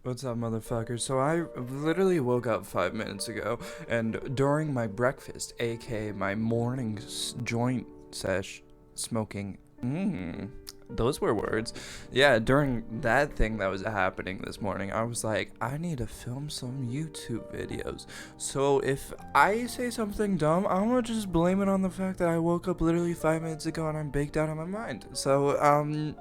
What's up, motherfucker? So I literally woke up 5 minutes ago, and during my breakfast, aka my morning joint sesh smoking, those were words. Yeah, during that thing that was happening this morning, I was like, I need to film some YouTube videos. So if I say something dumb, I'm gonna just blame it on the fact that I woke up literally 5 minutes ago and I'm baked out of my mind. So,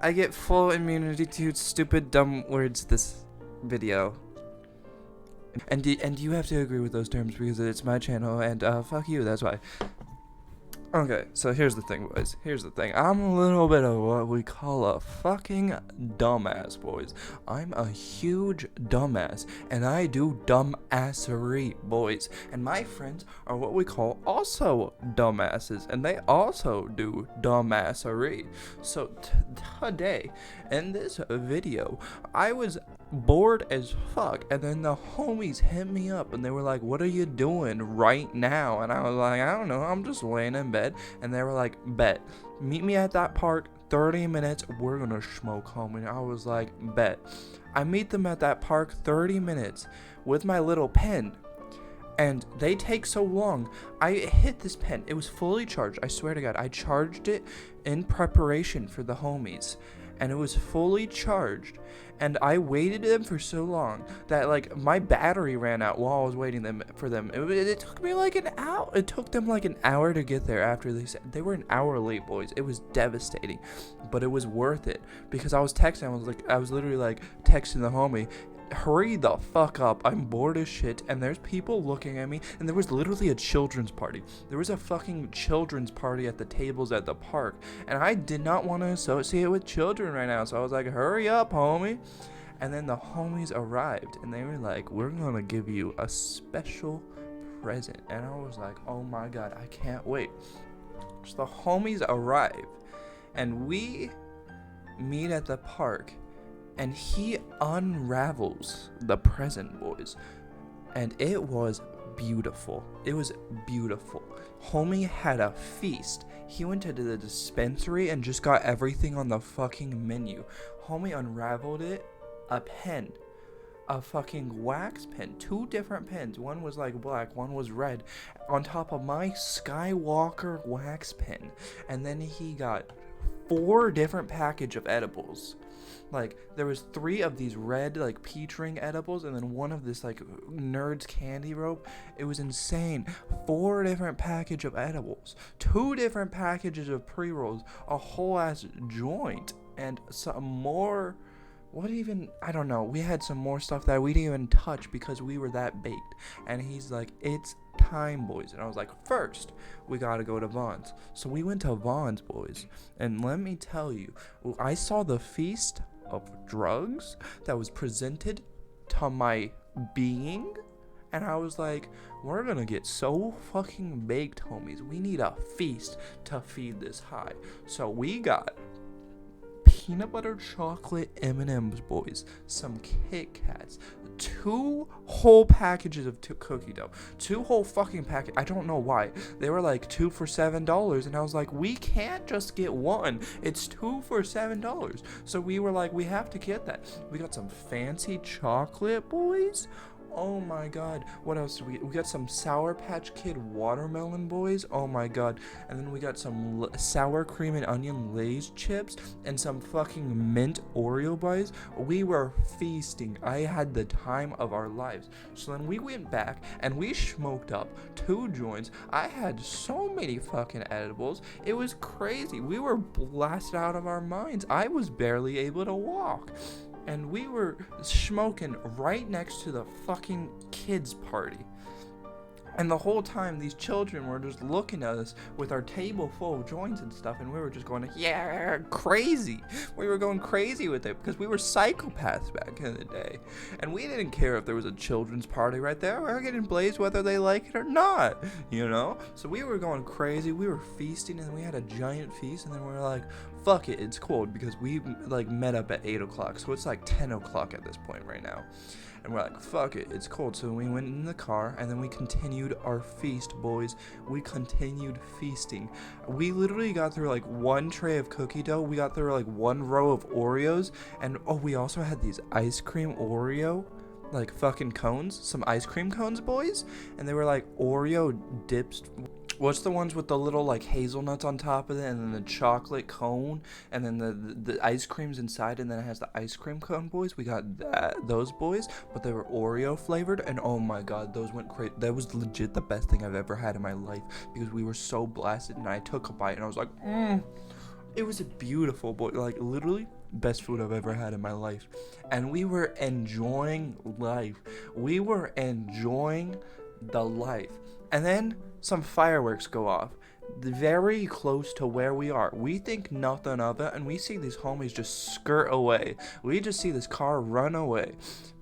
I get full immunity to stupid, dumb words this video. And you have to agree with those terms because it's my channel, and fuck you, that's why. Okay, so here's the thing, boys. Here's the thing. I'm a little bit of what we call a fucking dumbass, boys. I'm a huge dumbass, and I do dumbassery, boys. And my friends are what we call also dumbasses, and they also do dumbassery. So today, in this video, I was bored as fuck, and then the homies hit me up and they were like, what are you doing right now? And I was like, I don't know, I'm just laying in bed. And they were like, bet, meet me at that park, 30 minutes, we're gonna smoke, homie. I was like, bet. I meet them at that park, 30 minutes with my little pen, and they take so long. I hit this pen, it was fully charged, I swear to God. I charged it in preparation for the homies, and it was fully charged, and I waited them for so long that like my battery ran out while I was waiting for them. It took me like an hour. It took them like an hour to get there after they said they were an hour late, boys. It was devastating, but it was worth it because I was texting. I was literally like texting the homie, hurry the fuck up, I'm bored as shit, and there's people looking at me, and there was literally a children's party. There was a fucking children's party at the tables at the park, and I did not want to associate with children right now, so I was like, hurry up, homie. And then the homies arrived, and they were like, we're gonna give you a special present. And I was like, oh my God, I can't wait. So the homies arrive, and we meet at the park, and he unravels the present, boys, and it was beautiful. It was beautiful. Homie had a feast. He went to the dispensary and just got everything on the fucking menu. Homie unraveled it. A pen, a fucking wax pen, two different pens. One was like black, one was red, on top of my Skywalker wax pen. And then he got 4 different package of edibles. Like, there was 3 of these red like peach ring edibles, and then 1 of this like Nerds candy rope. It was insane. 4 different package of edibles, 2 different packages of pre-rolls, a whole ass joint, and some more. What even, I don't know. We had some more stuff that we didn't even touch because we were that baked. And he's like, it's time, boys. And I was like, first we gotta go to Vaughn's. So we went to Vaughn's, boys, and let me tell you, I saw the feast of drugs that was presented to my being, and I was like, we're gonna get so fucking baked, homies. We need a feast to feed this high. So we got peanut butter chocolate M&Ms, boys, some Kit Kats, 2 whole packages of cookie dough, 2 whole fucking packets. I don't know why they were like 2 for $7, and I was like, we can't just get one. It's 2 for $7. So we were like, we have to get that. We got some fancy chocolate, boys. Oh my God, what else did we get? We got some Sour Patch Kid watermelon, boys. Oh my God. And then we got some sour cream and onion Lay's chips and some fucking mint Oreo bars. We were feasting. I had the time of our lives. So then we went back and we smoked up 2 joints. I had so many fucking edibles. It was crazy. We were blasted out of our minds. I was barely able to walk. And we were smoking right next to the fucking kids' party. And the whole time, these children were just looking at us with our table full of joints and stuff, and we were just going, yeah, crazy. We were going crazy with it because we were psychopaths back in the day. And we didn't care if there was a children's party right there. We were getting blazed whether they like it or not, you know? So we were going crazy. We were feasting, and we had a giant feast, and then we were like, fuck it, it's cold, because we like met up at 8 o'clock, so it's like 10 o'clock at this point right now. And we're like, fuck it, it's cold. So we went in the car, and then we continued our feast, boys. We continued feasting. We literally got through like one tray of cookie dough. We got through like one row of Oreos. And oh, we also had these ice cream Oreo, like fucking cones. Some ice cream cones, boys. And they were like Oreo dips. What's the ones with the little like hazelnuts on top of it, and then the chocolate cone, and then the ice cream's inside, and then it has the ice cream cone, boys? We got those boys, but they were Oreo flavored, and oh my god, those went crazy. That was legit the best thing I've ever had in my life, because we were so blasted, and I took a bite, and I was like, it was a beautiful, boy, like literally best food I've ever had in my life. And we were enjoying life. We were enjoying the life. And then some fireworks go off very close to where we are. We think nothing of it, and we see these homies just skirt away. We just see this car run away.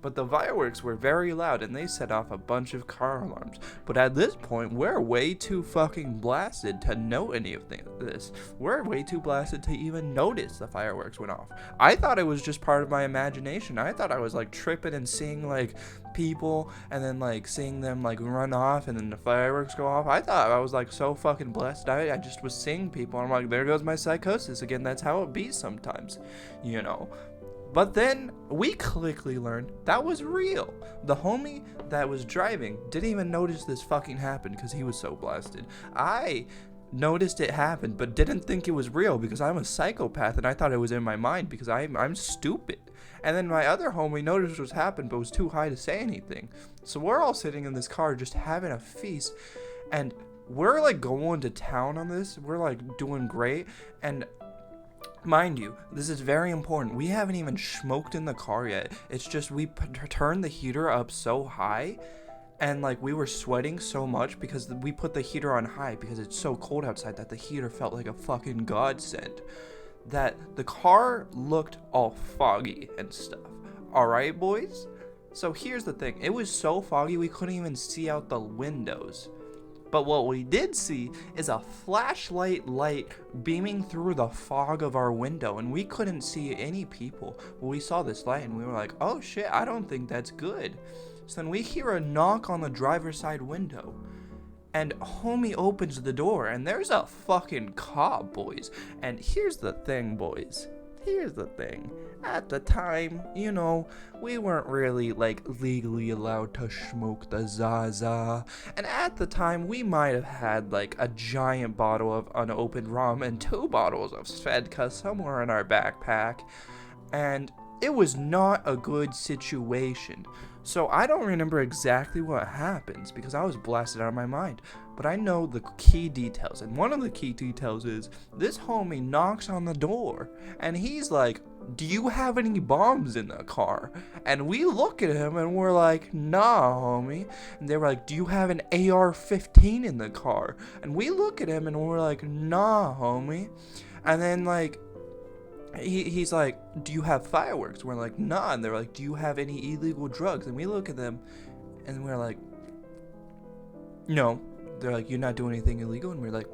But the fireworks were very loud, and they set off a bunch of car alarms. But at this point, we're way too fucking blasted to know any of this. We're way too blasted to even notice the fireworks went off. I thought it was just part of my imagination. I thought I was like tripping and seeing like people, and then like seeing them like run off, and then the fireworks go off. I thought I was like so fucking blessed. I just was seeing people, and I'm like, there goes my psychosis again. That's how it be sometimes, you know. But then we quickly learned that was real. The homie that was driving didn't even notice this fucking happened because he was so blasted. I noticed it happened but didn't think it was real because I'm a psychopath, and I thought it was in my mind because I'm stupid. And then my other homie noticed what happened but was too high to say anything. So we're all sitting in this car just having a feast, and we're like going to town on this. We're like doing great, and mind you, this is very important. We haven't even smoked in the car yet. It's just we turned the heater up so high, and like we were sweating so much because we put the heater on high because it's so cold outside that the heater felt like a fucking godsend, that the car looked all foggy and stuff. Alright, boys? So here's the thing. It was so foggy we couldn't even see out the windows. But what we did see is a flashlight light beaming through the fog of our window, and we couldn't see any people. Well, we saw this light and we were like, oh shit, I don't think that's good. So then we hear a knock on the driver's side window, and homie opens the door, and there's a fucking cop, boys. And here's the thing, boys. Here's the thing. At the time, you know, we weren't really like legally allowed to smoke the Zaza. And at the time, we might have had like a giant bottle of unopened rum and 2 bottles of Svedka somewhere in our backpack. And it was not a good situation. So I don't remember exactly what happens because I was blasted out of my mind. But I know the key details. And one of the key details is this homie knocks on the door and he's like, do you have any bombs in the car? And we look at him and we're like, nah, homie. And they were like, do you have an AR-15 in the car? And we look at him and we're like, nah, homie. And then like, he's like, do you have fireworks? We're like, nah. And they're like, do you have any illegal drugs? And we look at them and we're like, no. They're like, you're not doing anything illegal? And we're like,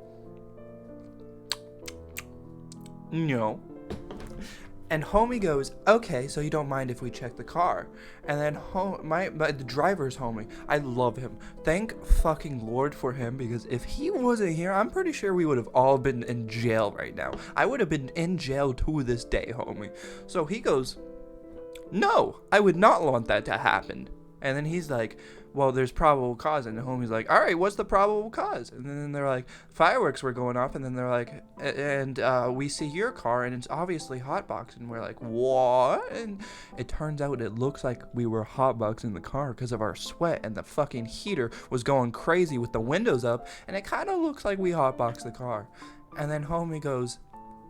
no. And homie goes, okay, so you don't mind if we check the car. And then the driver's homie, I love him. Thank fucking Lord for him, because if he wasn't here, I'm pretty sure we would have all been in jail right now. I would have been in jail to this day, homie. So he goes, no, I would not want that to happen. And then he's like, well, there's probable cause. And the homie's like, all right, what's the probable cause? And then they're like, fireworks were going off. And then they're like, and we see your car and it's obviously hotboxed. And we're like, what? And it turns out it looks like we were hotboxing the car because of our sweat, and the fucking heater was going crazy with the windows up, and it kind of looks like we hotboxed the car. And then homie goes,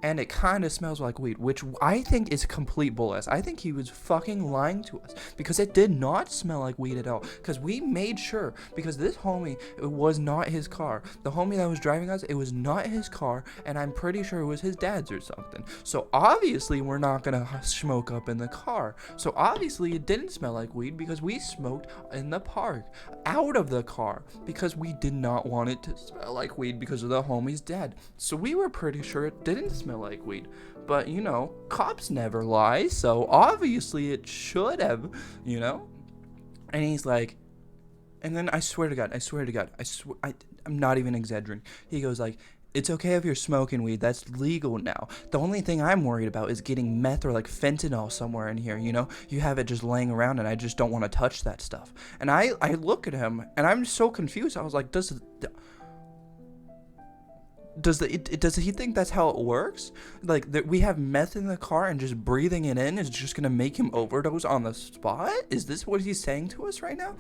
and it kind of smells like weed, which I think is complete bullshit. I think he was fucking lying to us, because it did not smell like weed at all. Because we made sure, because this homie, it was not his car. The homie that was driving us, it was not his car, and I'm pretty sure it was his dad's or something. So obviously we're not gonna smoke up in the car. So obviously it didn't smell like weed, because we smoked in the park, out of the car, because we did not want it to smell like weed because of the homie's dad. So we were pretty sure it didn't smell smell like weed. But, you know, cops never lie, so obviously it should have, you know? And he's like, and then I swear to God, I'm not even exaggerating. He goes like, it's okay if you're smoking weed. That's legal now. The only thing I'm worried about is getting meth or like fentanyl somewhere in here, you know? You have it just laying around and I just don't want to touch that stuff. And I look at him and I'm so confused. I was like, does he think that's how it works? Like, we have meth in the car and just breathing it in is just gonna make him overdose on the spot? Is this what he's saying to us right now?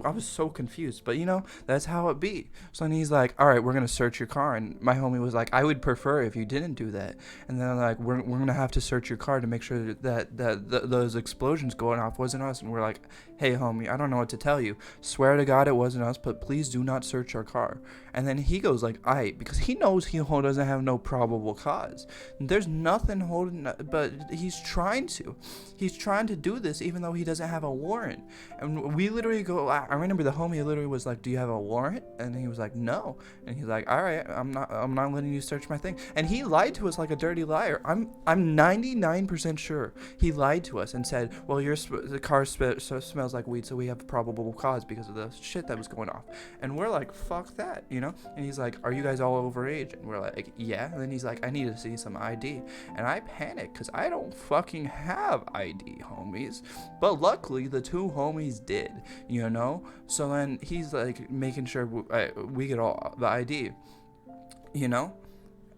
I was so confused, but you know, that's how it be. So then he's like, all right, we're gonna search your car. And my homie was like, I would prefer if you didn't do that. And then like, we're gonna have to search your car to make sure that those explosions going off wasn't us. And we're like, hey homie, I don't know what to tell you. Swear to God it wasn't us, but please do not search our car. And then he goes like, aight, because he knows he doesn't have no probable cause. There's nothing holding, but he's trying to do this even though he doesn't have a warrant. And we literally go, I remember the homie literally was like, do you have a warrant? And he was like, no. And he's like, all right, I'm not letting you search my thing. And he lied to us like a dirty liar. I'm 99% sure he lied to us and said, well, the car smells like weed, so we have probable cause because of the shit that was going off. And we're like, fuck that, you know? And he's like, are you guys all over age? And we're like, yeah. And then he's like, I need to see some ID. And I panic because I don't fucking have ID, homies. But luckily the two homies did, you know? So then he's like making sure we get all the ID, you know?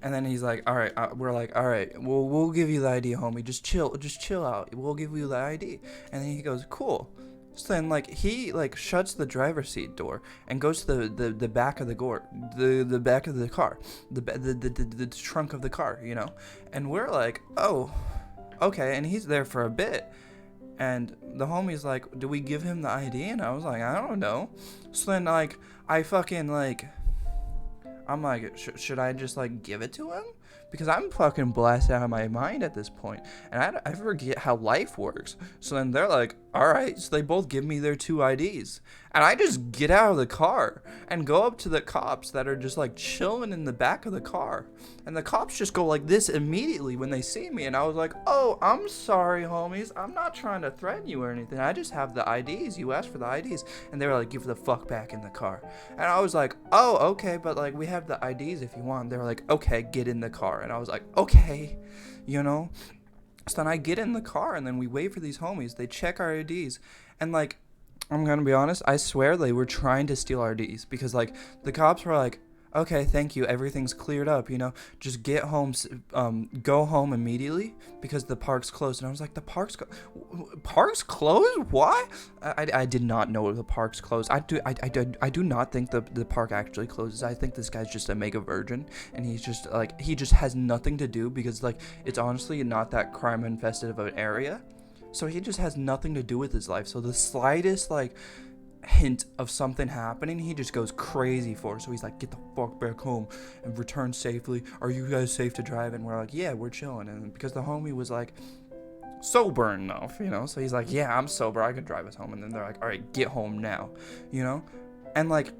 And then he's like, all right, we're like, all right, we'll give you the ID, homie. Just chill out. We'll give you the ID. And then he goes, cool. So then, like, he, like, shuts the driver's seat door and goes to the back of the back of the car, the trunk of the car, you know? And we're like, oh, okay. And he's there for a bit. And the homie's like, do we give him the ID? And I was like, I don't know. So then, like, I'm like, should I just, like, give it to him? Because I'm fucking blasted out of my mind at this point. And I forget how life works. So then they're like, all right. So they both give me their two IDs. And I just get out of the car and go up to the cops that are just like chilling in the back of the car. And the cops just go like this immediately when they see me. And I was like, oh, I'm sorry, homies. I'm not trying to threaten you or anything. I just have the IDs. You asked for the IDs. And they were like, give the fuck back in the car. And I was like, oh, okay. But like, we have the IDs if you want. They were like, okay, get in the car. And I was like, okay, you know. So then I get in the car and then we wait for these homies. They check our IDs. And like, I'm gonna be honest, I swear they were trying to steal our IDs because like the cops were like, okay, thank you, everything's cleared up, you know, just get home, go home immediately because the park's closed. And I was like, the park's closed? Why? I did not know the park's closed. I do not think the park actually closes. I think this guy's just a mega virgin and he's just like, he just has nothing to do because like it's honestly not that crime infested of an area. So he just has nothing to do with his life. So the slightest like hint of something happening, he just goes crazy for. So he's like, get the fuck back home and return safely. Are you guys safe to drive? And we're like, yeah, we're chilling. And because the homie was like sober enough, you know, so he's like, yeah, I'm sober, I can drive us home. And then they're like, all right, get home now, you know. And like,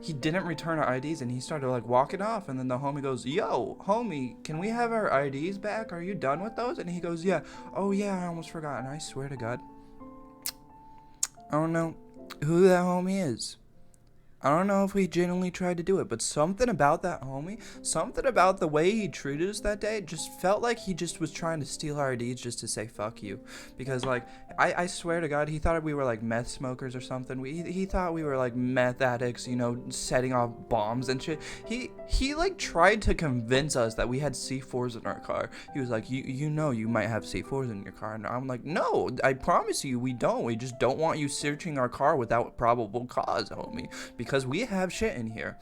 he didn't return our IDs and he started like walking off. And then the homie goes, yo, homie, can we have our IDs back? Are you done with those? And he goes, yeah. Oh yeah, I almost forgot. And I swear to God, I don't know who that homie is. I don't know if he genuinely tried to do it, but something about that homie, something about the way he treated us that day just felt like he just was trying to steal our IDs just to say fuck you. Because like, I swear to God, he thought we were like meth smokers or something. He thought we were like meth addicts, you know, setting off bombs and shit. He like tried to convince us that we had C4s in our car. He was like, you know you might have C4s in your car. And I'm like, no, I promise you we don't. We just don't want you searching our car without probable cause, homie. Because we have shit in here.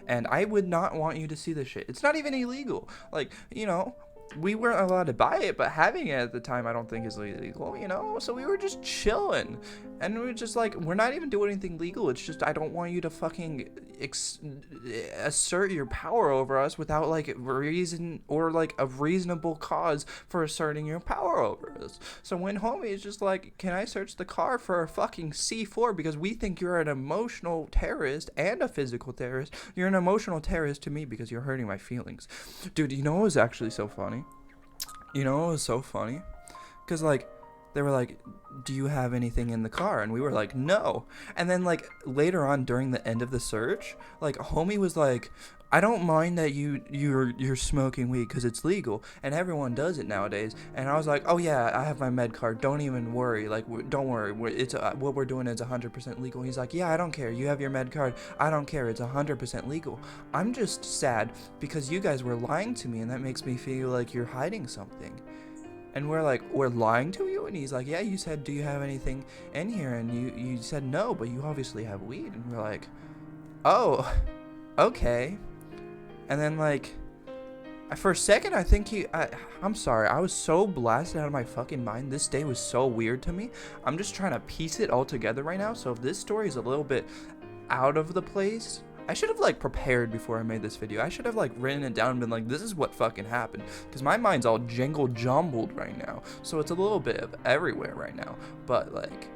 And I would not want you to see this shit. It's not even illegal. Like, you know, we weren't allowed to buy it, but having it at the time I don't think is illegal, you know? So we were just chilling. And we were just like, we're not even doing anything legal. It's just I don't want you to fucking assert your power over us without like reason or like a reasonable cause for asserting your power over us. So when homie is just like, can I search the car for a fucking C4 because we think you're an emotional terrorist and a physical terrorist. You're an emotional terrorist to me because you're hurting my feelings. Dude, you know what was actually so funny? You know, it was so funny. Because, like, they were like, do you have anything in the car? And we were like, no. And then, like, later on during the end of the search, like, homie was like, I don't mind that you're smoking weed because it's legal and everyone does it nowadays. And I was like, oh yeah, I have my med card. Don't even worry. Like, don't worry. It's what we're doing is 100% legal. He's like, yeah, I don't care. You have your med card. I don't care. It's 100% legal. I'm just sad because you guys were lying to me, and that makes me feel like you're hiding something. And we're like, we're lying to you? And he's like, yeah, you said, do you have anything in here? And you said no, but you obviously have weed. And we're like, oh, okay. And then, like, for a second, I think I'm sorry, I was so blasted out of my fucking mind. This day was so weird to me. I'm just trying to piece it all together right now. So if this story is a little bit out of the place, I should have, like, prepared before I made this video. I should have, like, written it down and been like, this is what fucking happened. Because my mind's all jangled jumbled right now. So it's a little bit of everywhere right now. But, like,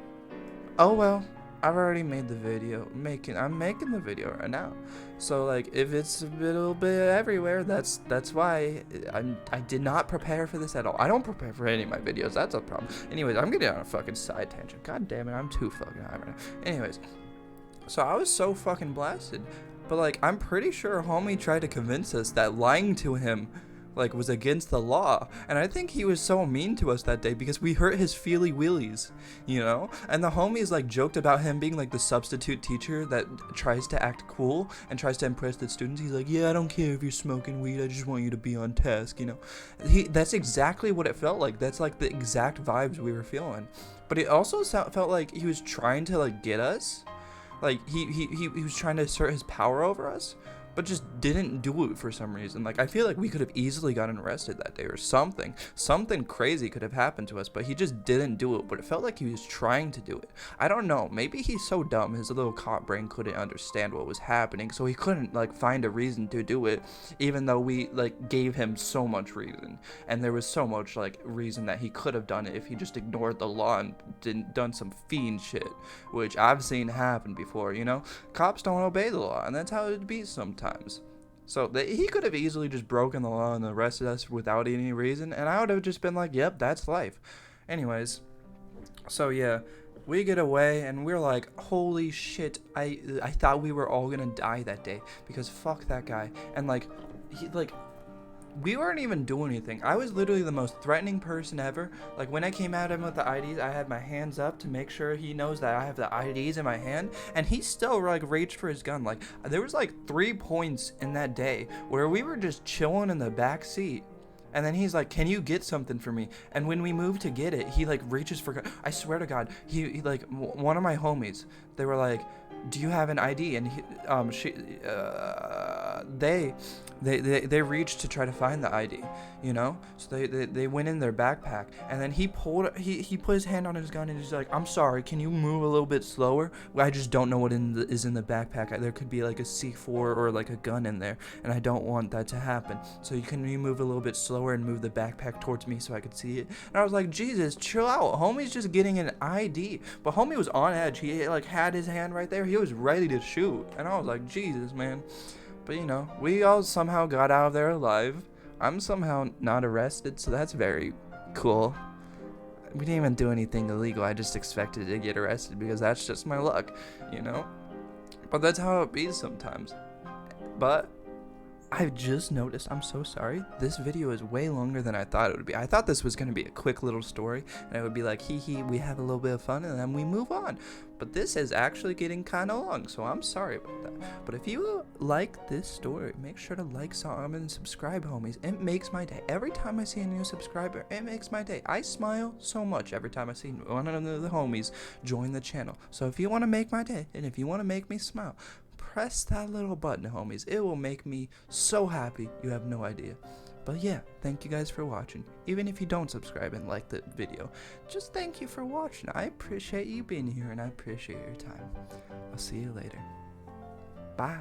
oh well. I've already made the video. I'm making the video right now. So, like, if it's a little bit everywhere, that's why I did not prepare for this at all. I don't prepare for any of my videos. That's a problem. Anyways, I'm getting on a fucking side tangent. God damn it, I'm too fucking high right now. Anyways, so I was so fucking blasted. But, like, I'm pretty sure homie tried to convince us that lying to him, like, was against the law. And I think he was so mean to us that day because we hurt his feely willies, you know? And the homies, like, joked about him being, like, the substitute teacher that tries to act cool and tries to impress the students. He's like, yeah, I don't care if you're smoking weed, I just want you to be on task, you know? That's exactly what it felt like. That's, like, the exact vibes we were feeling. But it also felt like he was trying to, like, get us. Like, he was trying to assert his power over us, but just didn't do it for some reason. Like, I feel like we could have easily gotten arrested that day or something. Something crazy could have happened to us, but he just didn't do it. But it felt like he was trying to do it. I don't know. Maybe he's so dumb, his little cop brain couldn't understand what was happening, so he couldn't, like, find a reason to do it, even though we, like, gave him so much reason. And there was so much, like, reason that he could have done it if he just ignored the law and done some fiend shit, which I've seen happen before, you know? Cops don't obey the law, and that's how it be sometimes. So he could have easily just broken the law and arrested us without any reason, and I would have just been like, yep, that's life. Anyways, so yeah, we get away and we're like, holy shit, I thought we were all gonna die that day because fuck that guy. And like, we weren't even doing anything. I was literally the most threatening person ever. Like, when I came at him with the IDs, I had my hands up to make sure he knows that I have the IDs in my hand, and he still, like, reached for his gun. Like, there was, like, 3 points in that day where we were just chilling in the back seat, and then he's like, can you get something for me? And when we moved to get it, he, like, reaches for, I swear to God, he like, one of my homies, they were like, do you have an ID? And they reached to try to find the ID, you know? So they went in their backpack, and then he put his hand on his gun, and he's like, I'm sorry, can you move a little bit slower? I just don't know what is in the backpack. There could be like a C4 or like a gun in there, and I don't want that to happen. So you move a little bit slower and move the backpack towards me so I could see it? And I was like, Jesus, chill out. Homie's just getting an ID. But homie was on edge. He like had his hand right there. He was ready to shoot. And I was like, Jesus, man. But, you know, we all somehow got out of there alive. I'm somehow not arrested, so that's very cool. We didn't even do anything illegal. I just expected to get arrested because that's just my luck, you know? But that's how it be sometimes. But I've just noticed, I'm so sorry, this video is way longer than I thought it would be. I thought this was going to be a quick little story, and it would be like, hee hee, we have a little bit of fun, and then we move on. But this is actually getting kind of long, so I'm sorry about that. But if you like this story, make sure to like, comment, and subscribe, homies. It makes my day. Every time I see a new subscriber, it makes my day. I smile so much every time I see one of the homies join the channel. So if you want to make my day, and if you want to make me smile, press that little button, homies. It will make me so happy, you have no idea. But yeah, thank you guys for watching. Even if you don't subscribe and like the video, just thank you for watching. I appreciate you being here, and I appreciate your time. I'll see you later. Bye.